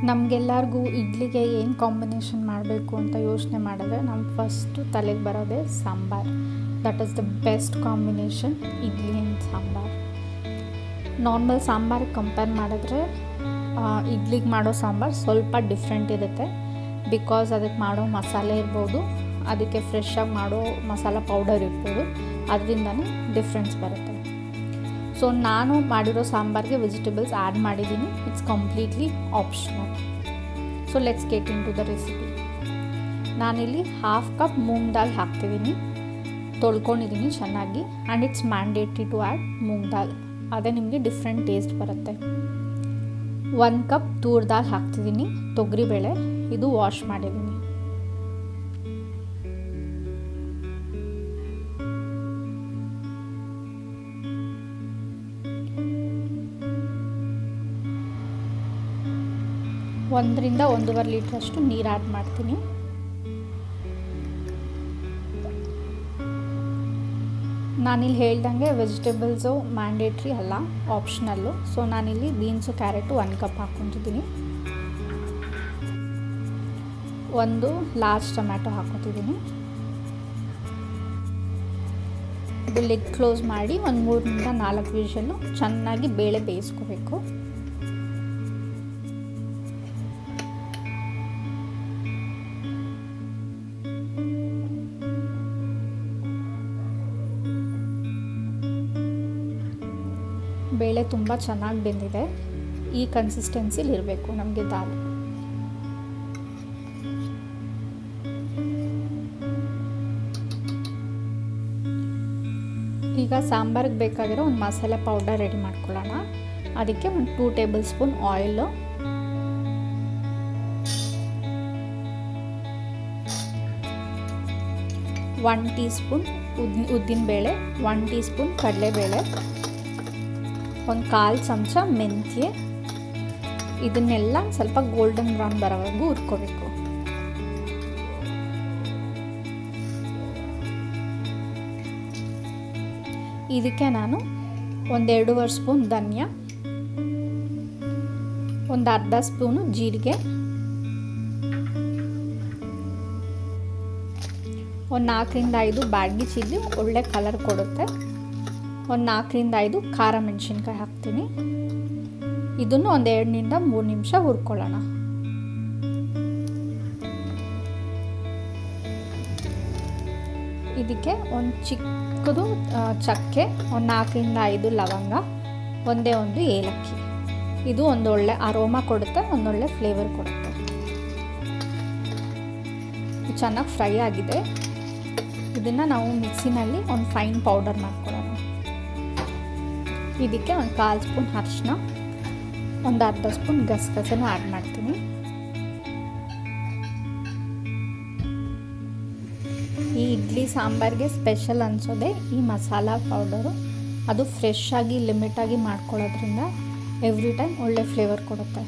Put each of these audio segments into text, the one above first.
ನಮಗೆಲ್ಲರಿಗೂ ಇಡ್ಲಿಗೆ ಏನು ಕಾಂಬಿನೇಷನ್ ಮಾಡಬೇಕು ಅಂತ ಯೋಚನೆ ಮಾಡಿದ್ರೆ ನಮ್ಮ ಫಸ್ಟು ತಲೆಗೆ ಬರೋದೇ sambar. That is the best combination, idli and sambar. Normal ಸಾಂಬಾರಿಗೆ ಕಂಪೇರ್ ಮಾಡಿದ್ರೆ ಇಡ್ಲಿಗೆ ಮಾಡೋ ಸಾಂಬಾರು ಸ್ವಲ್ಪ ಡಿಫ್ರೆಂಟ್ ಇರುತ್ತೆ. ಬಿಕಾಸ್ ಅದಕ್ಕೆ ಮಾಡೋ ಮಸಾಲೆ ಇರ್ಬೋದು, ಅದಕ್ಕೆ ಫ್ರೆಶ್ಶಾಗಿ ಮಾಡೋ ಮಸಾಲ ಪೌಡರ್ ಇರ್ಬೋದು, ಅದರಿಂದನೇ ಡಿಫ್ರೆನ್ಸ್ ಬರುತ್ತೆ. ಸೊ ನಾನು ಮಾಡಿರೋ ಸಾಂಬಾರಿಗೆ ವೆಜಿಟೇಬಲ್ಸ್ ಆ್ಯಡ್ ಮಾಡಿದ್ದೀನಿ. It's completely optional. So let's get in to the recipe. ನಾನಿಲ್ಲಿ 1/2 ಕಪ್ ಮೂಂಗ್ ದಾಲ್ ಹಾಕ್ತಿದ್ದೀನಿ. ತೊಳ್ಕೊಂಡಿದ್ದೀನಿ ಚೆನ್ನಾಗಿ. And it's mandatory to add moong dal. ಅದೇ ನಿಮಗೆ ಡಿಫ್ರೆಂಟ್ ಟೇಸ್ಟ್ ಬರುತ್ತೆ. 1 ಕಪ್ ತೂರ್ ದಾಲ್ ಹಾಕ್ತಿದ್ದೀನಿ, ತೊಗರಿಬೇಳೆ. ಇದು ವಾಶ್ ಮಾಡಿದ್ದೀನಿ. ಒಂದರಿಂದ 1.5 ಲೀಟ್ರಷ್ಟು ನೀರು ಆ್ಯಡ್ ಮಾಡ್ತೀನಿ. ನಾನಿಲ್ಲಿ ಹೇಳ್ದಂಗೆ ವೆಜಿಟೇಬಲ್ಸು ಮ್ಯಾಂಡೇಟ್ರಿ ಅಲ್ಲ, ಆಪ್ಷನಲ್ಲು. ಸೊ ನಾನಿಲ್ಲಿ ಬೀನ್ಸು, ಕ್ಯಾರೆಟು 1 ಕಪ್ ಹಾಕ್ಕೊತಿದ್ದೀನಿ. 1 ಲಾರ್ಜ್ ಟೊಮ್ಯಾಟೊ ಹಾಕ್ಕೊತಿದ್ದೀನಿ. ಇದು ಲಿಡ್ ಕ್ಲೋಸ್ ಮಾಡಿ ಒಂದು 3ರಿಂದ 4 ವಿಷಲ್ಲು ಚೆನ್ನಾಗಿ ಬೇಳೆ ಬೇಯಿಸ್ಕೋಬೇಕು. ಬೇಳೆ ತುಂಬ ಚೆನ್ನಾಗಿ ಬೆಂದಿದೆ. ಈ ಕನ್ಸಿಸ್ಟೆನ್ಸಿಲಿ ಇರಬೇಕು ನಮಗೆ ದಾಲ್. ಈಗ ಸಾಂಬಾರಿಗೆ ಬೇಕಾಗಿರೋ ಒಂದು ಮಸಾಲೆ ಪೌಡರ್ ರೆಡಿ ಮಾಡ್ಕೊಳ್ಳೋಣ. ಅದಕ್ಕೆ ಒಂದು 2 table spoon oil, 1 tea spoon ಉದ್ದಿನಬೇಳೆ, 1 ಟೀ ಸ್ಪೂನ್ ಕಡಲೆಬೇಳೆ, 1/4 ಚಮಚ ಮೆಂತ್ಯ. ಇದನ್ನೆಲ್ಲ ಸ್ವಲ್ಪ ಗೋಲ್ಡನ್ ಬ್ರೌನ್ ಬರೋವರೆಗೂ ಹುರ್ಕೋಬೇಕು. ಇದಕ್ಕೆ ನಾನು 1-2 ಸ್ಪೂನ್ ಧನಿಯಾ, ಒಂದು ಅರ್ಧ ಸ್ಪೂನು ಜೀರಿಗೆ, ಒಂದು 4ರಿಂದ 5 ಬ್ಯಾಡಗಿ ಚಿಲ್ಲಿ, ಒಳ್ಳೆ ಕಲರ್ ಕೊಡುತ್ತೆ. ಒಂದು 4ರಿಂದ 5 ಖಾರ ಮೆಣಸಿನ್ಕಾಯಿ ಹಾಕ್ತೀನಿ. ಇದನ್ನು ಒಂದು 2ರಿಂದ 3 ನಿಮಿಷ ಹುರ್ಕೊಳ್ಳೋಣ. ಇದಕ್ಕೆ ಒಂದು ಚಿಕ್ಕದು ಚಕ್ಕೆ, ಒಂದು 4ರಿಂದ 5 ಲವಂಗ, ಒಂದೇ ಒಂದು ಏಲಕ್ಕಿ. ಇದು ಒಂದೊಳ್ಳೆ ಅರೋಮಾ ಕೊಡುತ್ತೆ, ಒಂದೊಳ್ಳೆ ಫ್ಲೇವರ್ ಕೊಡುತ್ತೆ. ಇದು ಚೆನ್ನಾಗಿ ಫ್ರೈ ಆಗಿದೆ. ಇದನ್ನು ನಾವು ಮಿಕ್ಸಿನಲ್ಲಿ ಒಂದು ಫೈನ್ ಪೌಡರ್ ಮಾಡ್ಕೊಳ್ಳೋಣ. ಇದಕ್ಕೆ ಒಂದು 1/4 ಸ್ಪೂನ್ ಅರಿಶಿನ, ಒಂದು ಅರ್ಧ ಸ್ಪೂನ್ ಗಸಗಸೆನೂ ಆ್ಯಡ್ ಮಾಡ್ತೀನಿ. ಈ ಇಡ್ಲಿ ಸಾಂಬಾರಿಗೆ ಸ್ಪೆಷಲ್ ಅನಿಸೋದೆ ಈ ಮಸಾಲ ಪೌಡರು. ಅದು ಫ್ರೆಶ್ ಆಗಿ ಲಿಮಿಟಾಗಿ ಮಾಡ್ಕೊಳ್ಳೋದ್ರಿಂದ ಎವ್ರಿ ಟೈಮ್ ಒಳ್ಳೆ ಫ್ಲೇವರ್ ಕೊಡುತ್ತೆ.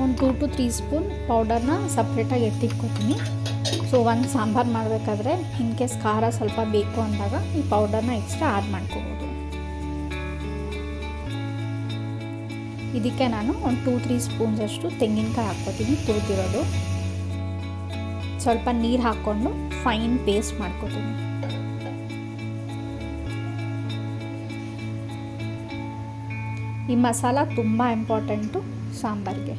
ಒಂದು 2 to 3 ಸ್ಪೂನ್ ಪೌಡರ್ನ ಸಪ್ರೇಟಾಗಿ ಎತ್ತಿಟ್ಕೊತೀನಿ. ಸೊ ಒಂದು ಸಾಂಬಾರು ಮಾಡಬೇಕಾದ್ರೆ ಇನ್ ಕೇಸ್ ಖಾರ ಸ್ವಲ್ಪ ಬೇಕು ಅಂದಾಗ ಈ ಪೌಡರ್ನ ಎಕ್ಸ್ಟ್ರಾ ಆ್ಯಡ್ ಮಾಡ್ಕೋಬೋದು. ಇದಕ್ಕೆ ನಾನು ಒಂದು 2-3 ಸ್ಪೂನ್ಸಷ್ಟು ತೆಂಗಿನಕಾಯಿ ಹಾಕ್ಕೋತೀನಿ, ತುರಿದಿರೋದು. ಸ್ವಲ್ಪ ನೀರು ಹಾಕ್ಕೊಂಡು ಫೈನ್ ಪೇಸ್ಟ್ ಮಾಡ್ಕೋತೀನಿ. ಈ ಮಸಾಲ ತುಂಬ ಇಂಪಾರ್ಟೆಂಟು ಸಾಂಬಾರಿಗೆ.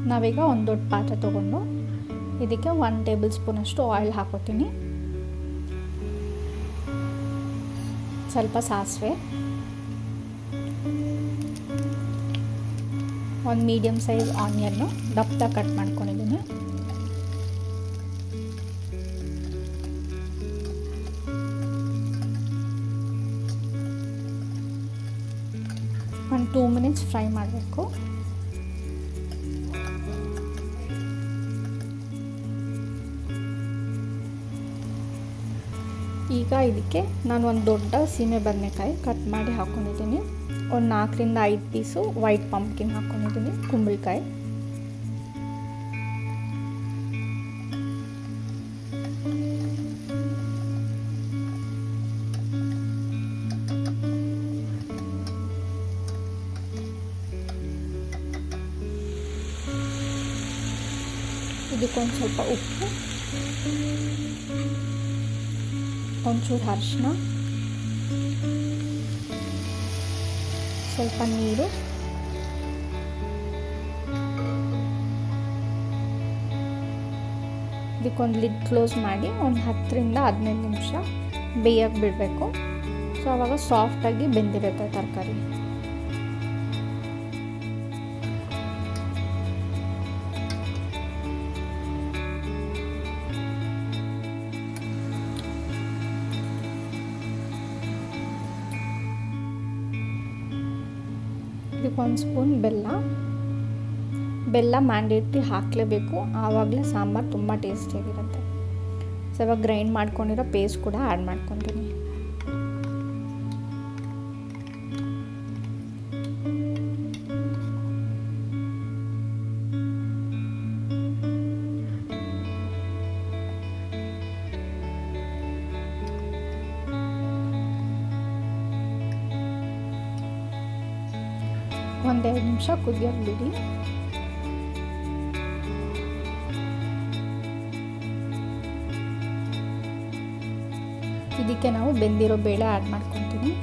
ನಾವೀಗ ಒಂದು ದೊಡ್ಡ ಪಾತ್ರೆ ತೊಗೊಂಡು ಇದಕ್ಕೆ 1 ಟೇಬಲ್ ಸ್ಪೂನಷ್ಟು ಆಯಿಲ್ ಹಾಕೋತೀನಿ. ಸ್ವಲ್ಪ ಸಾಸಿವೆ, ಒಂದು ಮೀಡಿಯಮ್ ಸೈಜ್ ಆನಿಯನ್ನು ದಪ್ಪದಾಗಿ ಕಟ್ ಮಾಡ್ಕೊಂಡಿದ್ದೀನಿ. ಒಂದು 2 ಮಿನಿಟ್ಸ್ ಫ್ರೈ ಮಾಡಬೇಕು. ಈಗ ಇದಕ್ಕೆ ನಾನು ಒಂದು ದೊಡ್ಡ ಸೀಮೆ ಬದನೆಕಾಯಿ ಕಟ್ ಮಾಡಿ ಹಾಕ್ಕೊಂಡಿದ್ದೀನಿ. ಒಂದು 4ರಿಂದ 5 ಪೀಸು ವೈಟ್ ಪಂಪ್ಕಿನ್ ಹಾಕ್ಕೊಂಡಿದ್ದೀನಿ, ಕುಂಬಳಕಾಯಿ. ಇದಕ್ಕೊಂದು ಸ್ವಲ್ಪ ಉಪ್ಪು, ಒಂಚೂರು ಅರಿಶಿನ, ಸ್ವಲ್ಪ ನೀರು, ಇದಕ್ಕೊಂದು ಲಿಡ್ ಕ್ಲೋಸ್ ಮಾಡಿ ಒಂದು 10ರಿಂದ 15 ನಿಮಿಷ ಬೇಯಕ್ಕೆ ಬಿಡಬೇಕು. ಸೊ ಆವಾಗ ಸಾಫ್ಟಾಗಿ ಬೆಂದಿರುತ್ತೆ ತರಕಾರಿ. ಇದಕ್ಕೊಂದು ಸ್ಪೂನ್ ಬೆಲ್ಲ ಮ್ಯಾಂಡೇಟ್ರಿ ಹಾಕಲೇಬೇಕು, ಆವಾಗಲೇ ಸಾಂಬಾರು ತುಂಬ ಟೇಸ್ಟಿಯಾಗಿರುತ್ತೆ. ಸೊ ಇವಾಗ ಗ್ರೈಂಡ್ ಮಾಡ್ಕೊಂಡಿರೋ ಪೇಸ್ಟ್ ಕೂಡ ಆ್ಯಡ್ ಮಾಡ್ಕೊತೀನಿ. ಒಂದೆರಡು ನಿಮಿಷ ಕುದಿಯೋಕೆ ಬಿಡಿ. ಇದಕ್ಕೆ ನಾವು ಬೆಂದಿರೋ ಬೇಳೆ ಆ್ಯಡ್ ಮಾಡ್ಕೊತೀವಿ.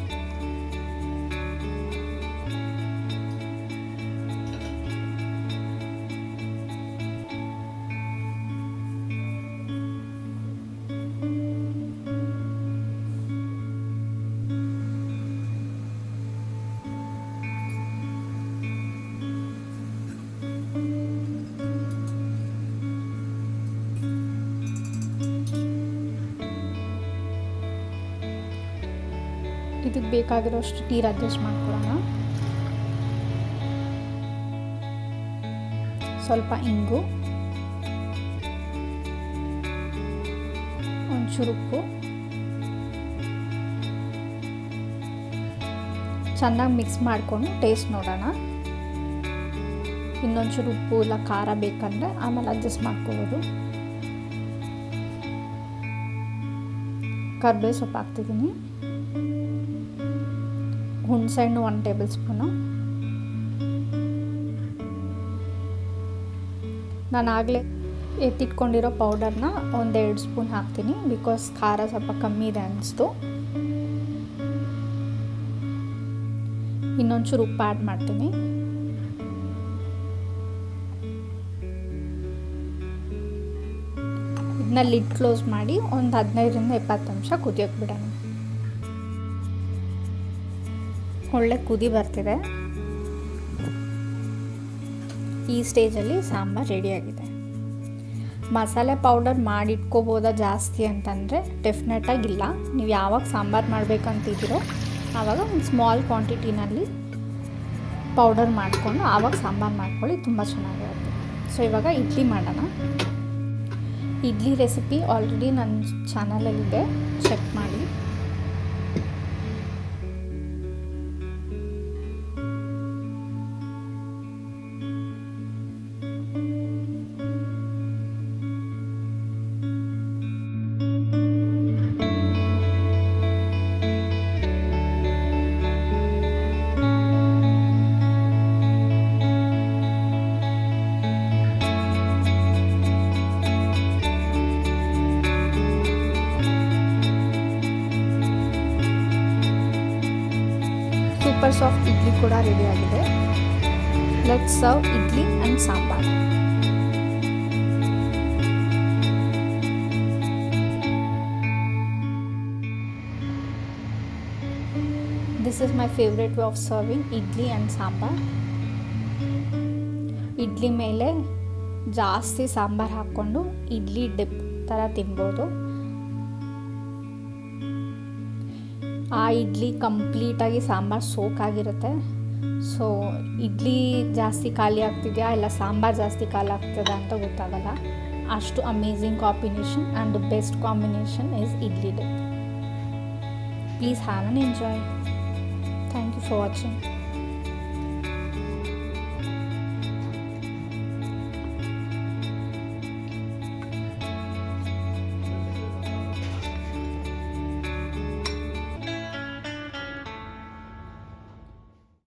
ಇದಕ್ಕೆ ಬೇಕಾಗಿರೋಷ್ಟು ನೀರು ಅಡ್ಜಸ್ಟ್ ಮಾಡ್ಕೊಳ್ಳೋಣ. ಸ್ವಲ್ಪ ಇಂಗು, ಒಂಚೂರು ಉಪ್ಪು, ಚೆನ್ನಾಗಿ ಮಿಕ್ಸ್ ಮಾಡಿಕೊಂಡು ಟೇಸ್ಟ್ ನೋಡೋಣ. ಇನ್ನೊಂಚೂರು ಉಪ್ಪು ಇಲ್ಲ ಖಾರ ಬೇಕಂದರೆ ಆಮೇಲೆ ಅಡ್ಜಸ್ಟ್ ಮಾಡ್ಕೋಬೋದು. ಕರಿಬೇವು ಸೊಪ್ಪು ಹಾಕ್ತಿದ್ದೀನಿ, ಹುಣಸೆಹಣ್ಣು 1 ಟೇಬಲ್ ಸ್ಪೂನು. ನಾನು ಆಗಲೇ ಎತ್ತಿಟ್ಕೊಂಡಿರೋ ಪೌಡರ್ನ 1-2 ಸ್ಪೂನ್ ಹಾಕ್ತೀನಿ, ಬಿಕಾಸ್ ಖಾರ ಸ್ವಲ್ಪ ಕಮ್ಮಿ ಇದೆ ಅನಿಸ್ತು. ಇನ್ನೊಂಚೂರು ಉಪ್ಪು ಆ್ಯಡ್ ಮಾಡ್ತೀನಿ. ಇದನ್ನ ಲಿಡ್ ಕ್ಲೋಸ್ ಮಾಡಿ ಒಂದು 15ರಿಂದ 20 ನಿಮಿಷ ಕುದಿಯೋಕೆ ಬಿಡೋಣ. ಒಳ್ಳೆ ಕುದಿ ಬರ್ತಿದೆ. ಈ ಸ್ಟೇಜಲ್ಲಿ ಸಾಂಬಾರು ರೆಡಿಯಾಗಿದೆ. ಮಸಾಲೆ ಪೌಡರ್ ಮಾಡಿಟ್ಕೋಬೋದಾ ಜಾಸ್ತಿ ಅಂತಂದರೆ ಡೆಫಿನೆಟಾಗಿಲ್ಲ. ನೀವು ಯಾವಾಗ ಸಾಂಬಾರು ಮಾಡಬೇಕಂತಿದ್ದೀರೋ ಆವಾಗ ಒಂದು ಸ್ಮಾಲ್ ಕ್ವಾಂಟಿಟಿನಲ್ಲಿ ಪೌಡರ್ ಮಾಡಿಕೊಂಡು ಆವಾಗ ಸಾಂಬಾರು ಮಾಡ್ಕೊಳ್ಳಿ, ತುಂಬ ಚೆನ್ನಾಗಿರುತ್ತೆ. ಸೊ ಇವಾಗ ಇಡ್ಲಿ ಮಾಡೋಣ. ಇಡ್ಲಿ ರೆಸಿಪಿ ಆಲ್ರೆಡಿ ನನ್ನ ಚಾನಲಲ್ಲಿದೆ, ಚೆಕ್ ಮಾಡಿ. ಸೂಪರ್ ಸಾಫ್ಟ್ ಇಡ್ಲಿ ಕೂಡ ರೆಡಿಯಾಗಿದೆ. Let's serve idli and sambar. This is my favorite way of serving idli and sambar. Idli ಮೇಲೆ ಜಾಸ್ತಿ ಸಾಂಬಾರು ಹಾಕ್ಕೊಂಡು ಇಡ್ಲಿ ಡಿಪ್ ಥರ ತಿನ್ಬೋದು. ಆ ಇಡ್ಲಿ ಕಂಪ್ಲೀಟಾಗಿ ಸಾಂಬಾರು ಸೋಕಾಗಿರುತ್ತೆ. ಸೊ ಇಡ್ಲಿ ಜಾಸ್ತಿ ಖಾಲಿ ಆಗ್ತಿದೆಯಾ ಇಲ್ಲ ಸಾಂಬಾರು ಜಾಸ್ತಿ ಖಾಲಿ ಆಗ್ತದೆ ಅಂತ ಗೊತ್ತಾಗಲ್ಲ. ಅಷ್ಟು amazing combination and the best combination is idli dip. Please have and enjoy. Thank you for watching.